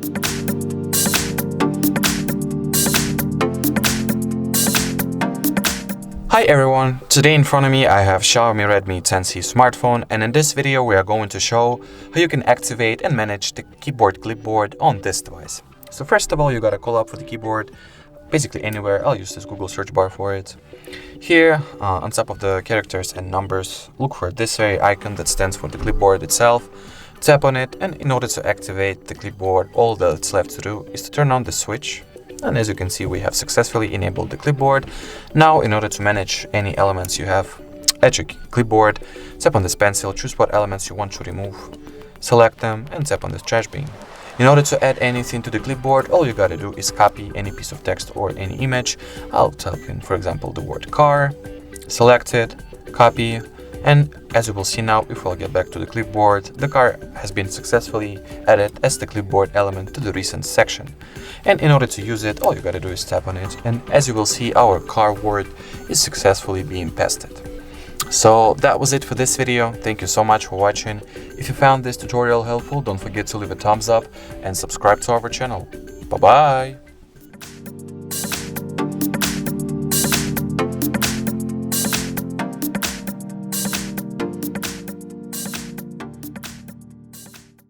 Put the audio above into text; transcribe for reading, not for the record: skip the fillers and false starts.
Hi everyone, today in front of me I have Xiaomi Redmi 10C smartphone, and in this video we are going to show how you can activate and manage the keyboard clipboard on this device. So first of all, you gotta call up for the keyboard basically anywhere. I'll use this Google search bar for it. Here on top of the characters and numbers, look for this very icon that stands for the clipboard itself. Tap on it, and in order to activate the clipboard, all that's left to do is to turn on the switch. And as you can see, we have successfully enabled the clipboard. Now, in order to manage any elements you have at your clipboard, tap on this pencil, choose what elements you want to remove, select them, and tap on this trash bin. In order to add anything to the clipboard, all you gotta do is copy any piece of text or any image. I'll type in, for example, the word car, select it, copy, and as you will see now, if we'll get back to the clipboard, the car has been successfully added as the clipboard element to the recent section. And in order to use it, all you gotta do is tap on it, and as you will see, our car word is successfully being pasted. So that was it for this video. Thank you so much for watching. If you found this tutorial helpful, don't forget to leave a thumbs up and subscribe to our channel. Bye bye!